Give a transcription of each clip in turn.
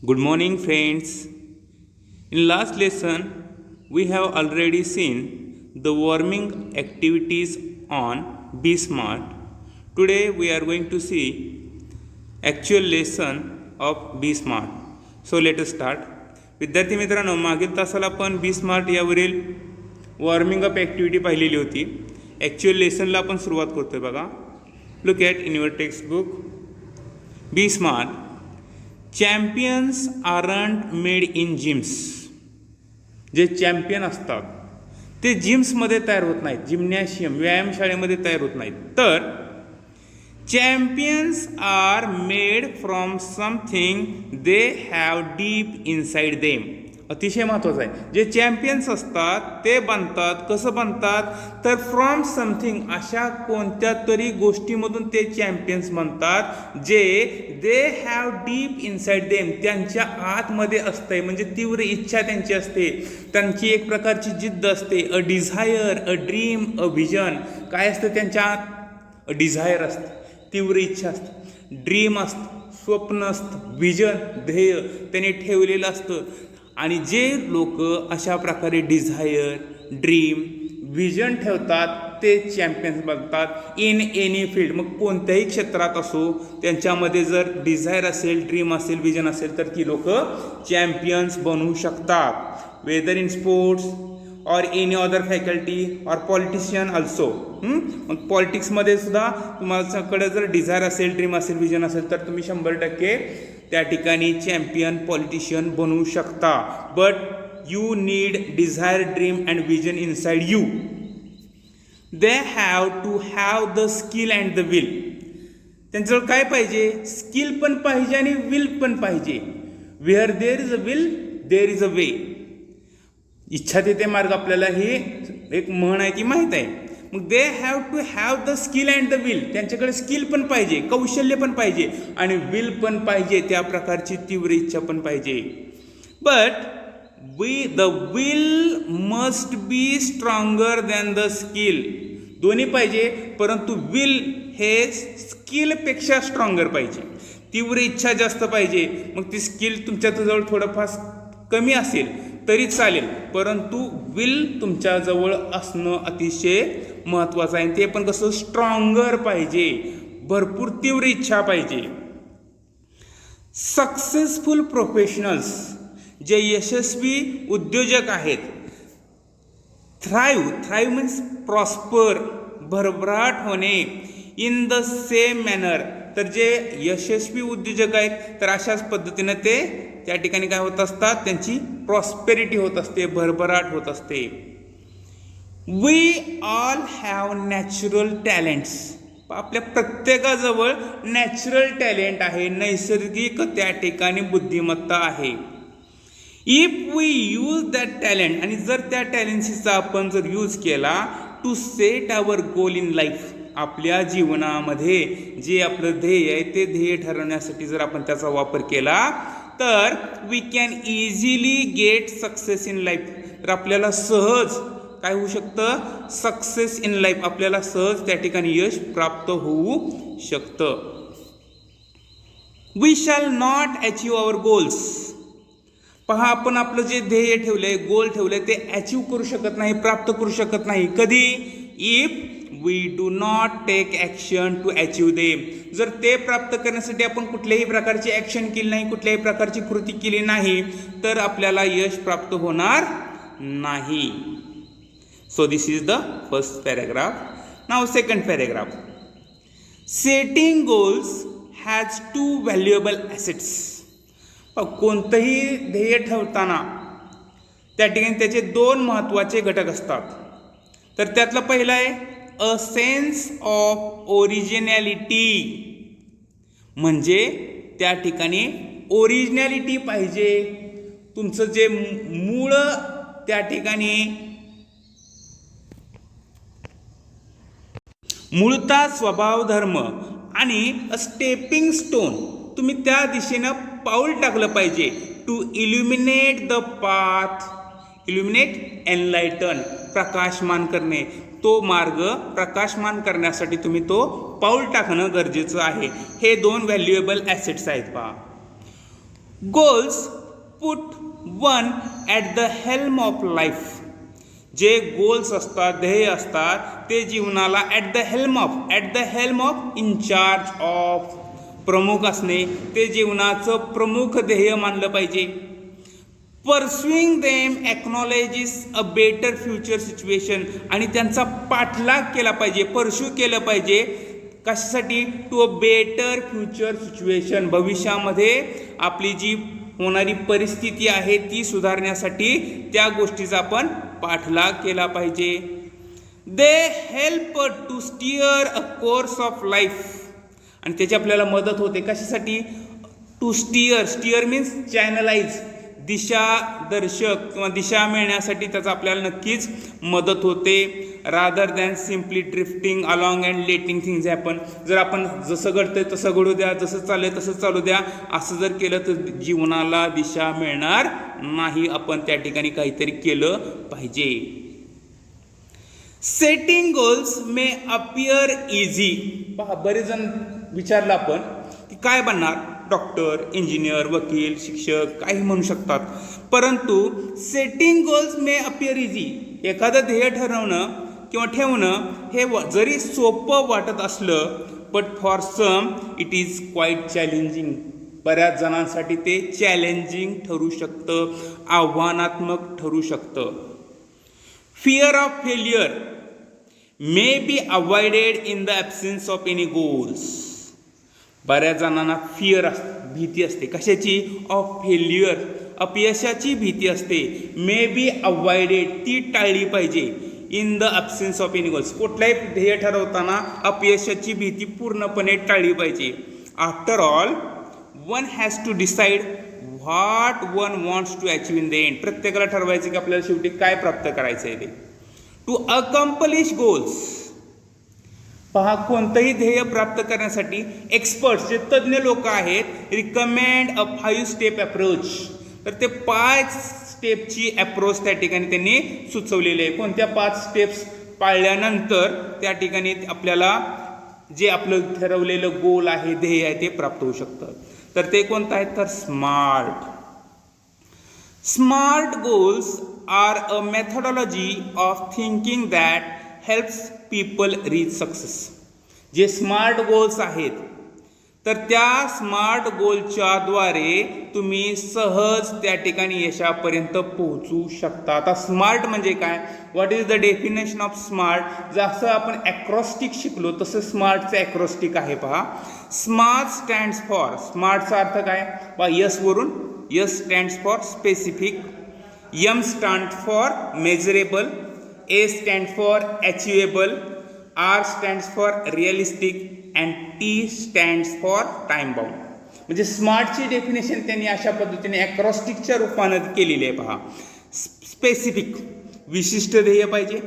Good morning, friends. In last lesson, we have already seen the warming activities on Be Smart. Today, we are going to see actual lesson of Be Smart. So, let us start. विद्यार्थी मित्रांनो, मागील तासाला आपण be smart यावरील warming up activity पाहिलेली होती. Actual लेसनला आपण सुरुवात करतोय बघा. Look at in your text book. Be smart. Champions aren't made in gyms. जे चॅम्पियन असतात ते जिम्समध्ये तयार होत नाहीत, जिम्नॅशियम व्यायामशाळेमध्ये तयार होत नाहीत. तर champions are made from something they have deep inside them. अतिशय महत्त्वाचं आहे. जे चॅम्पियन्स असतात ते बनतात, कसं बनतात तर फ्रॉम समथिंग, अशा कोणत्या तरी गोष्टीमधून ते चॅम्पियन्स बनतात जे दे हॅव डीप इनसाइड देम, त्यांच्या आतमध्ये असते. म्हणजे तीव्र इच्छा त्यांची असते, त्यांची एक प्रकारची जिद्द असते. A desire, a dream, a vision. काय असतं त्यांच्या आत? अ डिझायर असते, तीव्र इच्छा असते, ड्रीम असतं, स्वप्न असतं, व्हिजन, ध्येय त्यांनी ठेवलेलं असतं. आणि जे लोक अशा प्रकारे डिझायर, ड्रीम, व्हिजन ठेवतात ते चॅम्पियन्स बनतात इन एनी फील्ड. मग कोणत्याही क्षेत्रात असो, त्यांच्यामध्ये जर डिझायर असेल, ड्रीम असेल, व्हिजन असेल तर ती लोक चॅम्पियन्स बनवू शकतात. वेदर इन स्पोर्ट्स और एनी अदर फॅकल्टी और पॉलिटिशियन ऑल्सो. मग पॉलिटिक्समध्ये सुद्धा तुम्हाच्याकडे जर डिझायर असेल, ड्रीम असेल, व्हिजन असेल तर तुम्ही 100% त्या ठिकाणी चॅम्पियन, पॉलिटिशियन बनवू शकता. But you need desire, dream and vision inside you. They have to have the skill and the will. त्यांच्याजवळ काय पाहिजे? स्किल पण पाहिजे आणि विल पण पाहिजे. Where there is a will there is a way. इच्छा तिथे मार्ग, आपल्याला ही एक म्हण आहे ती माहीत आहे. मग they have to have the skill and the will. त्यांच्याकडे स्किल पण पाहिजे, कौशल्य पण पाहिजे आणि विल पण पाहिजे, त्या प्रकारची तीव्र इच्छा पण पाहिजे. But the will must be stronger than the skill. दोन्ही पाहिजे, परंतु विल हे स्किलपेक्षा स्ट्रॉंगर पाहिजे. तीव्र इच्छा जास्त पाहिजे. मग ती स्किल तुमच्याजवळ थोडंफार कमी असेल तरी चालेल, परंतु विल तुमच्याजवळ असणं अतिशय महत्त्वाचं आहे. ते पण कसं? स्ट्रॉंगर पाहिजे, भरपूर तीव्र इच्छा पाहिजे. सक्सेसफुल प्रोफेशनल्स, जे यशस्वी उद्योजक आहेत, थ्राईव्ह मीन्स प्रॉस्पर, भरभराट होणे, इन द सेम मॅनर. तर जे यशस्वी उद्योजक आहेत तर अशाच पद्धतीनं ते त्या ठिकाणी काय होत असतात? त्यांची प्रॉस्पेरिटी होत असते, भरभराट होत असते. We all have natural talents. आपल्या प्रत्येकाजवळ नॅचरल टॅलेंट आहे, नैसर्गिक त्या ठिकाणी बुद्धिमत्ता आहे. If we use that talent, आणि जर त्या टॅलेंटचा आपण जर यूज केला to set our goal in life, आपल्या जीवनामध्ये जे आपलं ध्येय आहे ते ध्येय ठरवण्यासाठी जर आपण त्याचा वापर केला तर we can easily get success in life. तर आपल्याला सहज काय होऊ शकतं? Success in life. आपल्याला सहज त्या ठिकाणी यश प्राप्त होऊ शकतं. We shall not achieve our goals. पहा, आपण आपलं जे ध्येय ठेवलंय, गोल ठेवलंय, ते अचीव करू शकत नाही, प्राप्त करू शकत नाही. कधी? If we do not take action to achieve them. जर ते प्राप्त करण्यासाठी आपण कुठल्याही प्रकारची ॲक्शन केली नाही, कुठल्याही प्रकारची कृती केली नाही तर आपल्याला यश प्राप्त होणार नाही. So this is the first paragraph. Now second paragraph. Setting goals has to valuable assets. कोणतंही ध्येय ठेवताना त्या ठिकाणी त्याचे 2 महत्त्वाचे घटक असतात. तर त्यातलं पहिलं आहे अ सेन्स ऑफ ओरिजिनॅलिटी. म्हणजे त्या ठिकाणी ओरिजिनॅलिटी पाहिजे. तुमचं जे मूळ त्या ठिकाणी मूळता स्वभाव धर्म आणि अ स्टेपिंग स्टोन, तुम्ही त्या दिशेनं पाऊल टाकलं पाहिजे. To illuminate the path, illuminate, enlighten, प्रकाशमान करणे. तो मार्ग प्रकाशमान करण्यासाठी तुम्ही तो पाऊल टाकणं गरजेचं आहे. हे 2 व्हॅल्युएबल ॲसेट्स आहेत पहा. Goals put one at the helm of life. जे गोल्स असतात, ध्येय असतात, ते जीवनाला at the helm of in charge of, प्रमुख असणे, ते जीवनाचं प्रमुख ध्येय मानलं पाहिजे. Pursuing them acknowledges a better future situation, आणि त्यांचा पाठलाग केला पाहिजे, परस्यू केलं पाहिजे. कशासाठी? To a better future situation, भविष्यामध्ये आपली जी होणारी परिस्थिती आहे ती सुधारण्यासाठी त्या गोष्टीचा आपण पाठलाग केला पाहिजे. They help to steer a course of life, आणि त्याची आपल्याला मदत होते. कशासाठी? टू स्टिअर मीन्स चॅनलाइज, दिशा दर्शक किंवा दिशा मिळण्यासाठी त्याचा आपल्याला नक्कीच मदत होते. Rather than simply drifting along and letting things happen. जर आपण जसं घडतंय तसं घडू द्या, जसं चाललंय तसं चालू द्या, असं जर केलं तर जीवनाला दिशा मिळणार नाही. आपण त्या ठिकाणी काहीतरी केलं पाहिजे. Setting goals may appear easy. पहा, बरेच जण विचारलं आपण की काय बनणार, डॉक्टर, इंजिनियर, वकील, शिक्षक, काही म्हणू शकतात. परंतु setting goals may appear easy, एखादं ध्येय ठरवणं किंवा ठेवणं हे जरी सोपं वाटत असलं, but for some it is quite challenging. बऱ्याच जणांसाठी ते चॅलेंजिंग ठरू शकतं, आव्हानात्मक ठरू शकतं. Fear of failure may be avoided in the absence of any goals. बऱ्याच जणांना भीती असते. कशाची? ऑफ फेल्युअर, अपयशाची भीती असते. मे बी अवॉइडेड, ती टाळली पाहिजे. In the absence of any goals, कुठल्याही ध्येय ठरवताना अपयशाची भीती पूर्णपणे टाळली पाहिजे. After all one has to decide what one wants to achieve in the end. प्रत्येकाला ठरवायचं की आपल्याला शेवटी काय प्राप्त करायचं आहे ते. टू अकम्प्लिश गोल्स, पहा, कोणतंही ध्येय प्राप्त करण्यासाठी एक्सपर्ट्स, जे तज्ज्ञ लोक आहेत, रिकमेंड अ 5 स्टेप अप्रोच. तर ते 5 स्टेपची अप्रोच त्या ठिकाणी त्यांनी सुचवलेले आहे. कोणत्या 5 स्टेप्स पाळल्यानंतर त्या ठिकाणी आपल्याला जे आपलं ठरवलेलं गोल आहे, ध्येय आहे, ते प्राप्त होऊ शकतं. तर ते कोणतं आहे? तर smart goals are a methodology of thinking that helps people reach success. जे स्मार्ट गोल्स आहेत, तर त्या स्मार्ट गोलच्या द्वारे तुम्ही सहज त्या ठिकाणी यशापर्यंत पोहोचू शकता. आता स्मार्ट म्हणजे काय? What is the definition of smart? जसं आपण ॲक्रॉस्टिक शिकलो तसं स्मार्टचं ॲक्रॉस्टिक आहे. पहा, स्मार्ट स्टँड्स फॉर, स्मार्टचा अर्थ काय? पहा, यस वरून, S stands for specific, M stand for measurable, A stands for achievable, R stands for realistic and T stands for time bound. म्हणजे स्मार्टची डेफिनेशन त्यांनी अशा पद्धतीने ॲक्रॉस्टिकच्या रूपानं केलेली आहे. पहा, स्पेसिफिक, विशिष्ट ध्येय पाहिजे.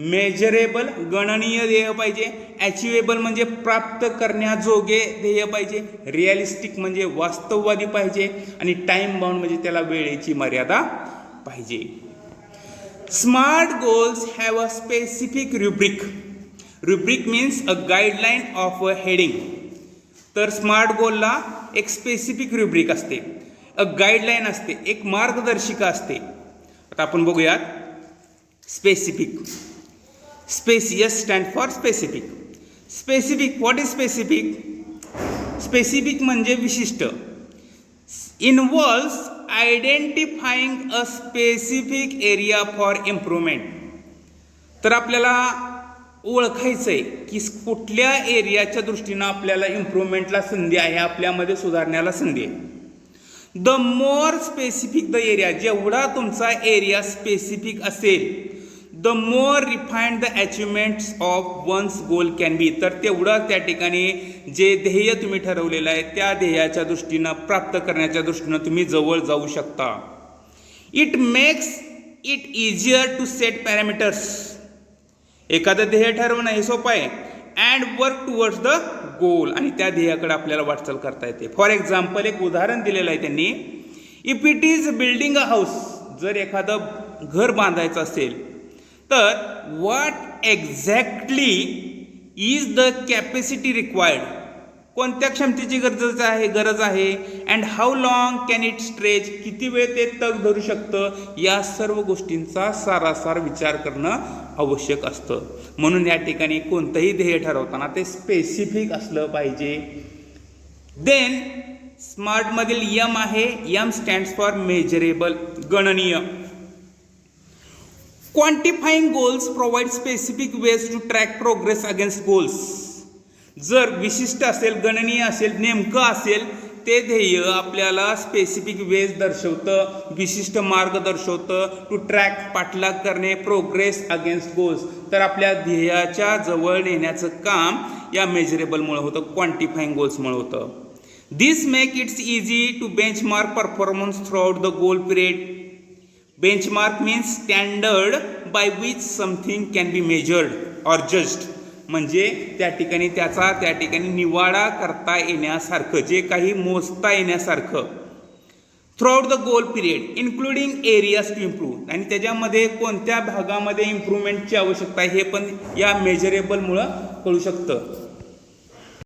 मेजरेबल, गणनीय ध्येय पाहिजे. अचिवेबल म्हणजे प्राप्त करण्याजोगे ध्येय पाहिजे. रिअलिस्टिक म्हणजे वास्तववादी पाहिजे. आणि टाईम बाउंड म्हणजे त्याला वेळेची मर्यादा पाहिजे. Smart goals have a specific rubric. Rubric means a guideline of a heading. तर स्मार्ट गोलला एक स्पेसिफिक रुब्रिक असते, गाईडलाईन असते, एक मार्गदर्शिका असते. आता आपण बघूयात. Specific, S stand for specific. Specific, what is specific? Specific म्हणजे विशिष्ट. Involves identifying a specific area for improvement. तर आपल्याला ओळखायचं आहे की कुठल्या एरियाच्या दृष्टीनं आपल्याला इम्प्रूव्हमेंटला संधी आहे, आपल्यामध्ये सुधारण्याला संधी आहे. The more specific the area, जेवढा तुमचा एरिया स्पेसिफिक असेल, the more refined the achievements of one's goal can be. तर तेवढं त्या ठिकाणी जे ध्येय तुम्ही ठरवलेलं आहे त्या ध्येयाच्या दृष्टीनं, प्राप्त करण्याच्या दृष्टीनं तुम्ही जवळ जाऊ शकता. It makes it easier to set parameters. एखादं ध्येय ठरवणं हे सोपं आहे. And work towards the goal, आणि त्या ध्येयाकडे आपल्याला वाटचाल करता येते. फॉर एक्झाम्पल, एक उदाहरण दिलेलं आहे त्यांनी. If it is building a house, जर एखादं घर बांधायचं असेल तर what exactly is the capacity required. कोणत्या क्षमतेची गरज आहे and how long can it stretch, किती वेळ ते तग धरू शकतं, या सर्व गोष्टींचा सारासार विचार करणं आवश्यक असतं. म्हणून या ठिकाणी कोणतंही ध्येय ठरवताना ते स्पेसिफिक असलं पाहिजे. देन स्मार्टमधील यम आहे, यम स्टँड्स फॉर मेजरेबल, गणनीय. Quantifying goals provide specific ways to track progress against goals. जर विशिष्ट असेल, गणनीय असेल, नेमकं असेल, ते ध्येय आपल्याला स्पेसिफिक वेज दर्शवतं, विशिष्ट मार्ग दर्शवतं टू ट्रॅक, पाठलाग करणे, प्रोग्रेस अगेन्स्ट गोल्स. तर आपल्या ध्येयाच्या जवळ नेण्याचं काम या मेजरेबलमुळे होतं, क्वांटिफाईंग गोल्समुळे होतं. This make its easy to benchmark performance throughout the goal period. Benchmark means standard by which something can be measured or judged. म्हणजे त्या ठिकाणी निवाडा करता येण्यासारखं, जे काही मोजता येण्यासारखं. Throughout the goal period including areas to improve, आणि त्याच्यामध्ये कोणत्या भागामध्ये इम्प्रूव्हमेंटची आवश्यकता आहे हे पण या मेजरेबलमुळं कळू शकतं.